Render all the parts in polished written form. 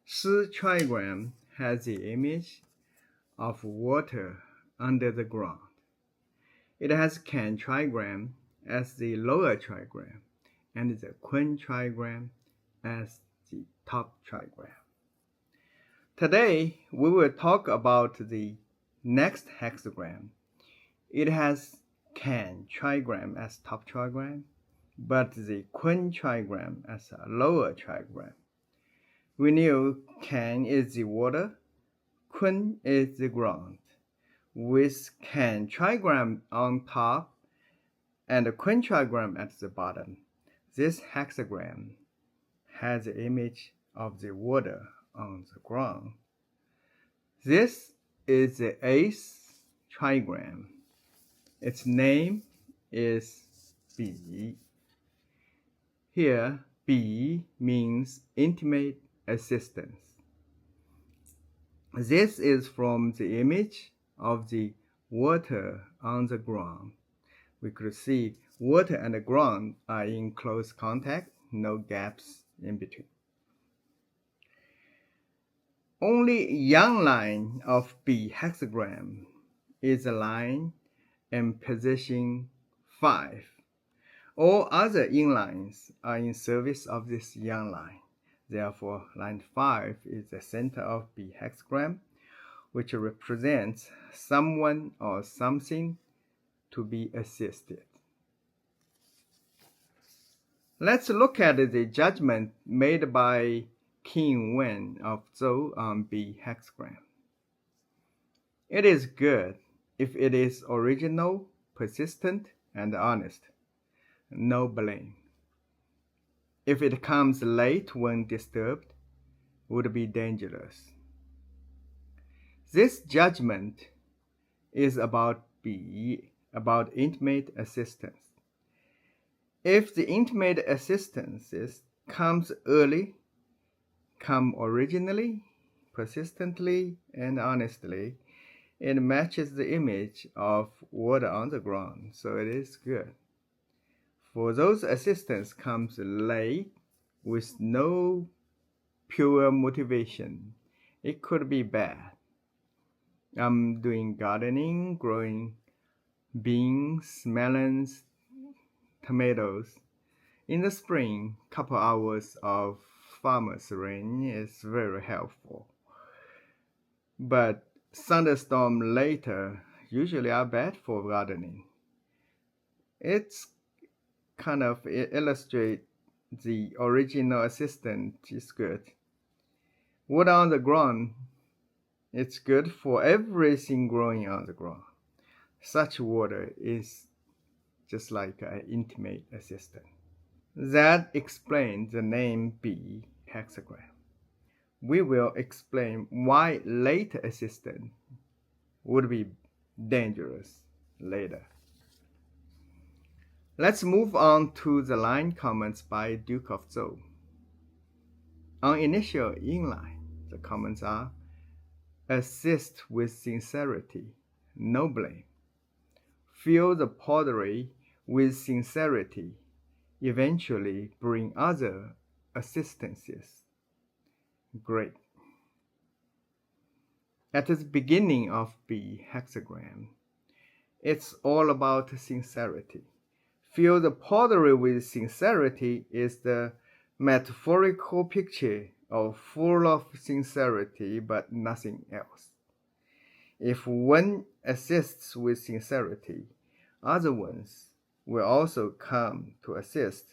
Shi trigram has the image of water under the ground. It has Kan trigram as the lower trigram and the Kun trigram as the top trigram. Today, we will talk about the next hexagram. It has Kan trigram as top trigram, but the Kun trigram as a lower trigram. We knew Kan is the water, Kun is the ground. With Kan trigram on top and the Kun trigram at the bottom, this hexagram has the image of the water on the ground. This is the eighth trigram. Its name is Bi. Here, Bi means intimate assistance. This is from the image of the water on the ground. We could see water and the ground are in close contact, no gaps in between. Only young line of B hexagram is a line in position 5. All other yin lines are in service of this young line. Therefore, line 5 is the center of B hexagram, which represents someone or something to be assisted. Let's look at the judgment made by Qin Wen of Zhou on B hexagram. It is good if it is original, persistent, and honest. No blame. If it comes late when disturbed, would be dangerous. This judgment is about B, about intimate assistance. If the intimate assistance comes early, come originally, persistently, and honestly, it matches the image of water on the ground, so it is good. For those assistance comes late with no pure motivation, it could be bad. I'm doing gardening, growing beans, melons, tomatoes. In the spring, couple hours of farmer's rain is very helpful. But thunderstorm later usually are bad for gardening. It's kind of illustrate the original assistant is good. Water on the ground, it's good for everything growing on the ground. Such water is just like an intimate assistant. That explains the name B hexagram. We will explain why late assistant would be dangerous later. Let's move on to the line comments by Duke of Zhou. On initial yin line, the comments are: assist with sincerity, no blame. Fill the pottery with sincerity, eventually bring other assistances. Great. At the beginning of B hexagram, it's all about sincerity. Fill the pottery with sincerity is the metaphorical picture of full of sincerity but nothing else. If one assists with sincerity, other ones will also come to assist.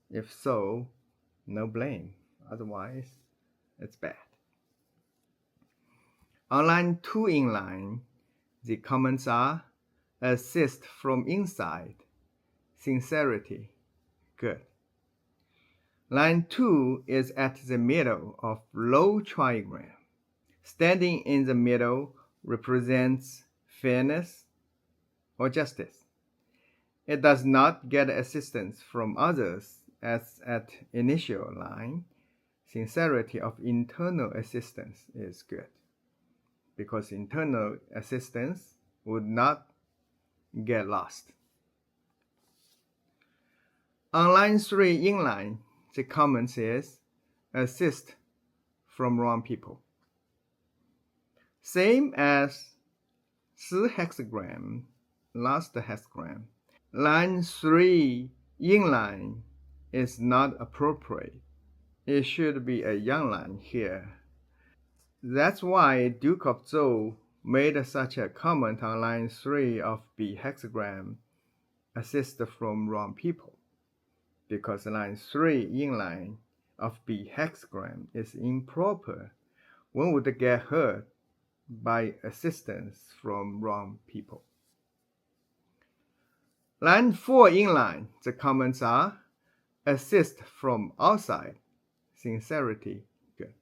If so, no blame. Otherwise, it's bad. On line 2 in line, the comments are: assist from inside, sincerity, good. Line 2 is at the middle of low trigram. Standing in the middle represents fairness or justice. It does not get assistance from others as at initial line. Sincerity of internal assistance is good, because internal assistance would not get lost. On line 3 in line, the comment is: assist from wrong people. Same as 4 hexagram, last hexagram. Line 3 yin line is not appropriate. It should be a yang line here. That's why Duke of Zhou made such a comment on line 3 of B hexagram, assist from wrong people, because line 3 yin line of B hexagram is improper. One would get hurt by assistance from wrong people. Line 4 yin line, the comments are assist from outside, sincerity, good.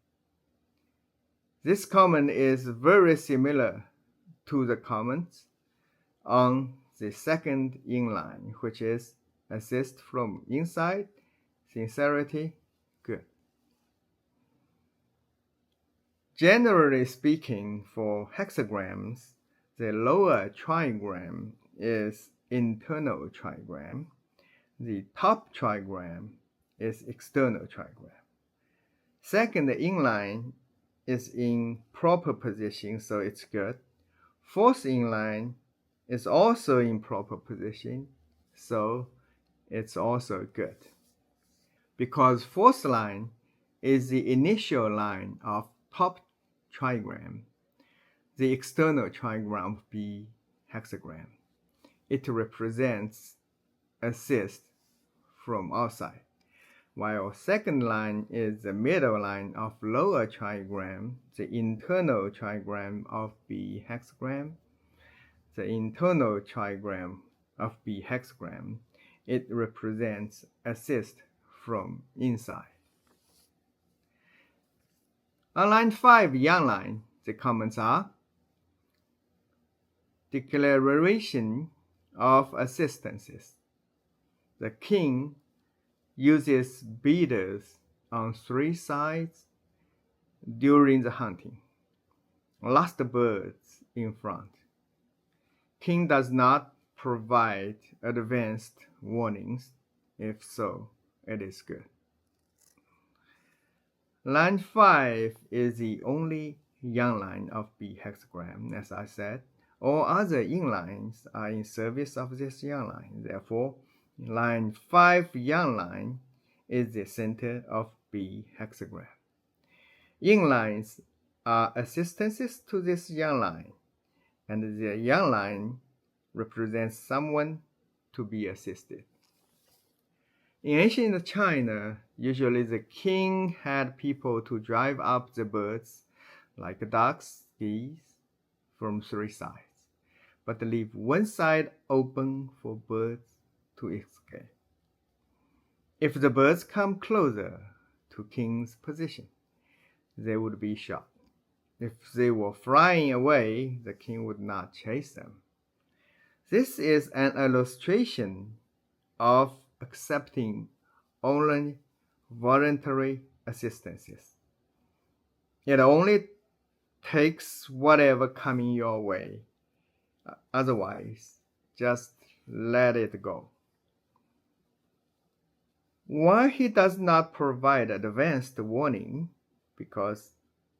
This comment is very similar to the comments on the second yin line, which is assist from inside, sincerity, good. Generally speaking, for hexagrams, the lower trigram is internal trigram. The top trigram is external trigram. Second yin line is in proper position, so it's good. Fourth yin line is also in proper position, so it's also good. Because fourth line is the initial line of top trigram, the external trigram of B hexagram. It represents assist from outside, while second line is the middle line of lower trigram, the internal trigram of B hexagram. The internal trigram of B hexagram, it represents assist from inside. On line 5 yang line, the comments are declaration of assistances. The king uses beaters on 3 sides during the hunting. Last birds in front. King does not provide advanced warnings. If so, it is good. Line 5 is the only yang line of B hexagram, as I said. All other yin lines are in service of this yang line. Therefore, line 5 yang line is the center of B hexagram. Yin lines are assistances to this yang line, and the yang line represents someone to be assisted. In ancient China, usually the king had people to drive up the birds, like ducks, geese, from 3 sides, but leave one side open for birds to escape. If the birds come closer to king's position, they would be shot. If they were flying away, the king would not chase them. This is an illustration of accepting only voluntary assistances. It only takes whatever coming your way. Otherwise, just let it go. Why he does not provide advanced warning? Because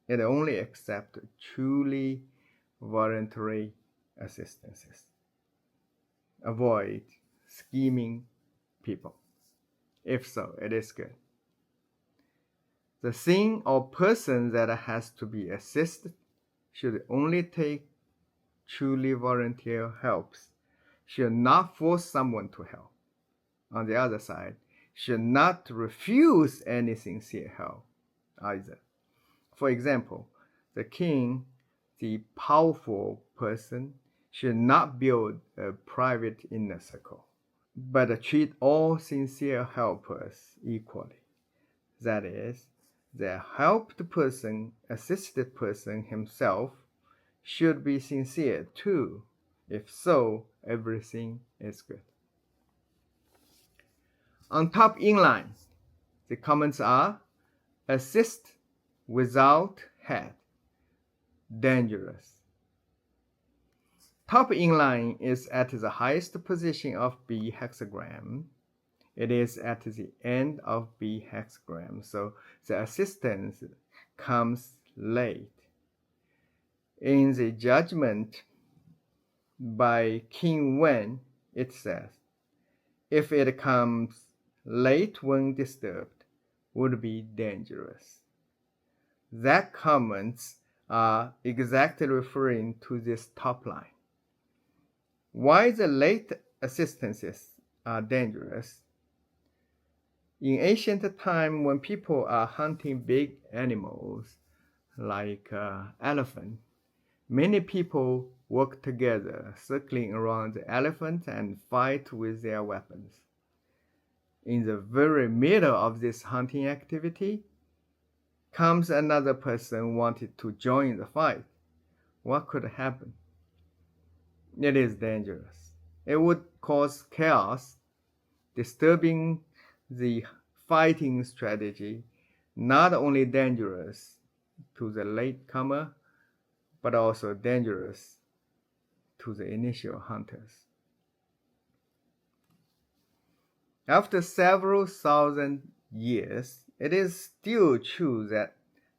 it only accepts truly voluntary assistances. Avoid scheming people. If so, it is good. The thing or person that has to be assisted should only take truly volunteer helps, should not force someone to help. On the other side, should not refuse any sincere help either. For example, the king, the powerful person, should not build a private inner circle, but treat all sincere helpers equally. That is, the helped person, assisted person himself, should be sincere too. If so, everything is good. On top yin line, the comments are assist without head, dangerous. Top yin line is at the highest position of B hexagram. It is at the end of B hexagram, so the assistance comes late. In the judgment by King Wen, it says, if it comes late when disturbed, would be dangerous. That comments are exactly referring to this top line. Why the late assistances are dangerous? In ancient time, when people are hunting big animals like elephant, many people work together, circling around the elephant and fight with their weapons. In the very middle of this hunting activity comes another person wanted to join the fight. What could happen? It is dangerous. It would cause chaos, disturbing the fighting strategy, not only dangerous to the latecomer, but also dangerous to the initial hunters. After several thousand years, it is still true that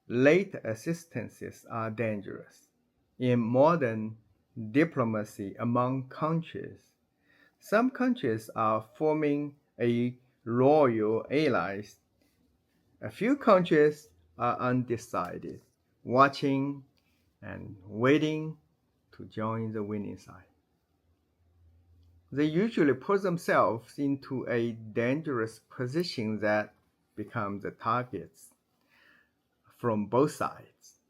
late assistances are dangerous. In modern diplomacy among countries, some countries are forming a loyal allies. A few countries are undecided, watching and waiting to join the winning side. They usually put themselves into a dangerous position that becomes the targets from both sides.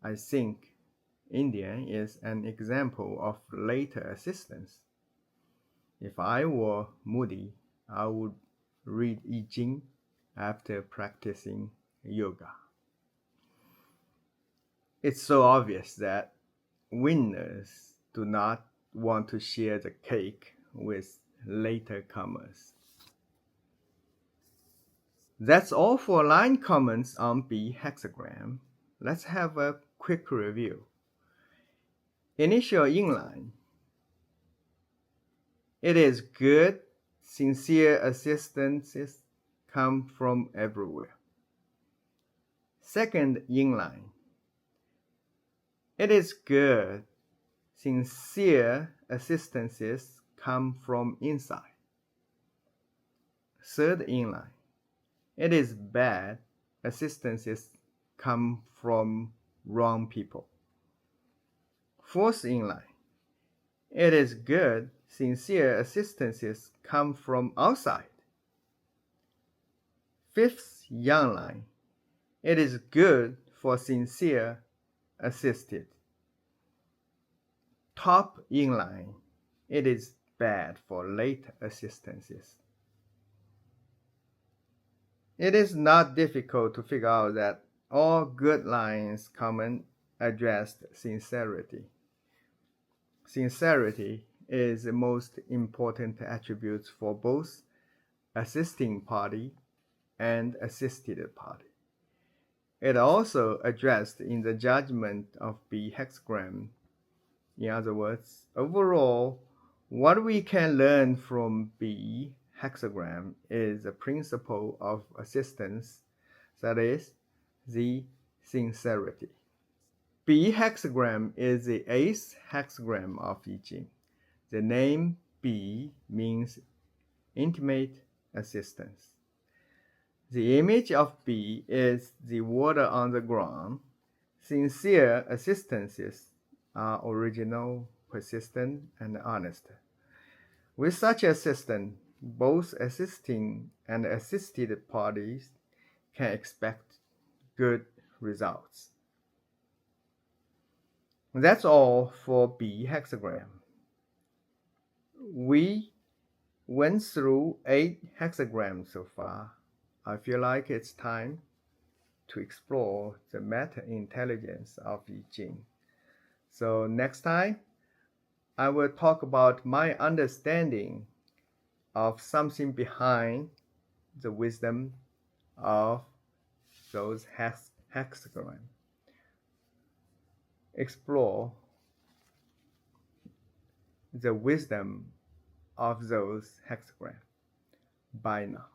I think India is an example of later assistance. If I were Moody, I would read I Ching after practicing yoga. It's so obvious that winners do not want to share the cake with later comers. That's all for line comments on B hexagram. Let's have a quick review. Initial inline. It is good, sincere assistances come from everywhere. Second inline. It is good, sincere assistances come from inside. Third inline. It is bad, assistances come from wrong people. Fourth inline. It is good, sincere assistances come from outside. Fifth yang line. It is good for sincere assisted. Top inline. It is bad for late assistances. It is not difficult to figure out that all good lines common addressed sincerity. Sincerity is the most important attribute for both assisting party and assisted party. It also addressed in the judgment of B hexagram. In other words, overall, what we can learn from B hexagram is the principle of assistance, that is, the sincerity. B hexagram is the 8th hexagram of I Ching. The name B means intimate assistance. The image of B is the water on the ground. Sincere assistances are original, persistent, and honest. With such assistance, both assisting and assisted parties can expect good results. That's all for B hexagram. We went through 8 hexagrams so far. I feel like it's time to explore the meta-intelligence of I Ching. So next time, I will talk about my understanding of something behind the wisdom of those hexagrams. Explore the wisdom of those hexagrams. Bye now.